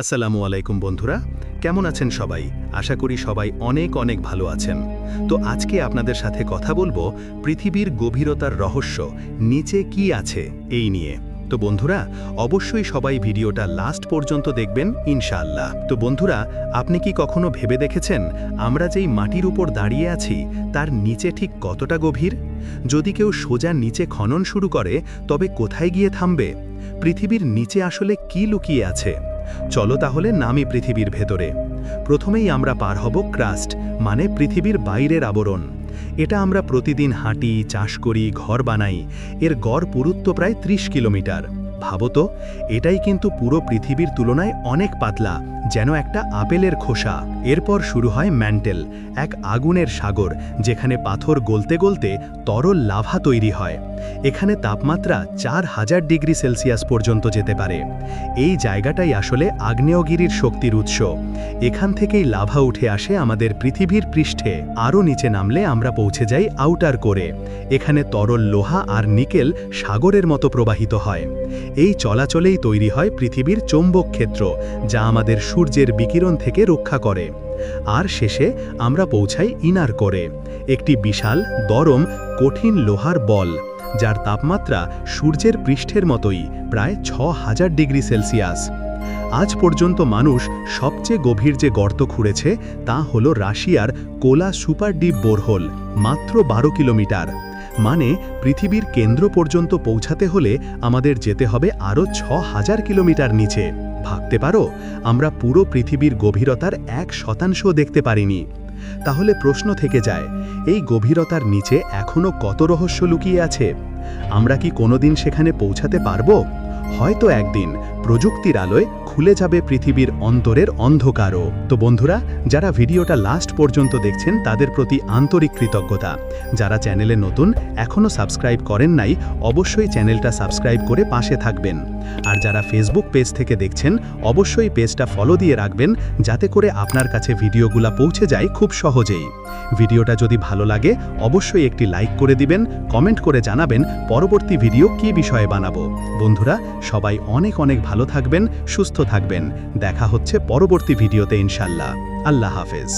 আসসালামু আলাইকুম বন্ধুরা, কেমন আছেন সবাই? আশা করি সবাই অনেক অনেক ভালো আছেন। তো আজকে আপনাদের সাথে কথা বলবো পৃথিবীর গভীরতার রহস্য, নিচে কি আছে এই নিয়ে। তো বন্ধুরা, অবশ্যই সবাই ভিডিওটা লাস্ট পর্যন্ত দেখবেন ইনশাআল্লাহ। তো বন্ধুরা, আপনি কি কখনো ভেবে দেখেছেন আমরা যেই মাটির উপর দাঁড়িয়ে আছি তার নিচে ঠিক কতটা গভীর? যদি কেউ সোজা নিচে খনন শুরু করে তবে কোথায় গিয়ে থামবে? পৃথিবীর নিচে আসলে কি লুকিয়ে আছে? চলো তাহলে নামি পৃথিবীর ভেতরে। প্রথমেই আমরা পার হব ক্রাস্ট, মানে পৃথিবীর বাইরের আবরণ। এটা আমরা প্রতিদিন হাঁটি, চাষ করি, ঘর বানাই। এর গড় পুরুত্ব প্রায় ৩০ কিলোমিটার। ভাবো তো, এটাই কিন্তু পুরো পৃথিবীর তুলনায় অনেক পাতলা, যেন একটা আপেলের খোসা। এরপর শুরু হয় ম্যান্টেল, এক আগুনের সাগর, যেখানে পাথর গলতে গলতে তরল লাভা তৈরি হয়। এখানে তাপমাত্রা ৪,০০০ ডিগ্রি সেলসিয়াস পর্যন্ত যেতে পারে। এই জায়গাটাই আসলে আগ্নেয়গিরির শক্তির উৎস। এখান থেকেই লাভা উঠে আসে আমাদের পৃথিবীর পৃষ্ঠে। আরও নিচে নামলে আমরা পৌঁছে যাই আউটার কোরে। এখানে তরল লোহা আর নিকেল সাগরের মতো প্রবাহিত হয়। এই চলাচলেই তৈরি হয় পৃথিবীর চৌম্বক ক্ষেত্র, যা আমাদের সূর্যের বিকিরণ থেকে রক্ষা করে। আর শেষে আমরা পৌঁছাই ইনার কোরে, একটি বিশাল, গরম, কঠিন লোহার বল, যার তাপমাত্রা সূর্যের পৃষ্ঠের মতোই, প্রায় ৬,০০০ ডিগ্রি সেলসিয়াস। আজ পর্যন্ত মানুষ সবচেয়ে গভীর যে গর্ত খুঁড়েছে তা হল রাশিয়ার কোলা সুপার ডিপ বোরহোল, মাত্র ১২ কিলোমিটার। মানে পৃথিবীর কেন্দ্র পর্যন্ত পৌঁছাতে হলে আমাদের যেতে হবে আরও ৬,০০০ কিলোমিটার নিচে। ভাবতে পারো, আমরা পুরো পৃথিবীর গভীরতার ১% দেখতে পারিনি। তাহলে প্রশ্ন থেকে যায়, এই গভীরতার নিচে এখনও কত রহস্য লুকিয়ে আছে? আমরা কি কোনোদিন সেখানে পৌঁছাতে পারবো? হয়তো একদিন প্রযুক্তির আলোয় খুলে যাবে পৃথিবীর অন্তরের অন্ধকারও। তো বন্ধুরা, যারা ভিডিওটা লাস্ট পর্যন্ত দেখছেন তাদের প্রতি আন্তরিক কৃতজ্ঞতা। যারা চ্যানেলে নতুন, এখনও সাবস্ক্রাইব করেন নাই, অবশ্যই চ্যানেলটা সাবস্ক্রাইব করে পাশে থাকবেন। আর যারা ফেসবুক পেজ থেকে দেখছেন, অবশ্যই পেজটা ফলো দিয়ে রাখবেন, যাতে করে আপনার কাছে ভিডিওগুলো পৌঁছে যায় খুব সহজেই। ভিডিওটা যদি ভালো লাগে অবশ্যই একটি লাইক করে দিবেন, কমেন্ট করে জানাবেন পরবর্তী ভিডিও কী বিষয়ে বানাবো। বন্ধুরা, সবাই অনেক অনেক ভালো থাকবেন, সুস্থ থাকবেন। দেখা হচ্ছে পরবর্তী ভিডিওতে ইনশাআল্লাহ। আল্লাহ হাফেজ।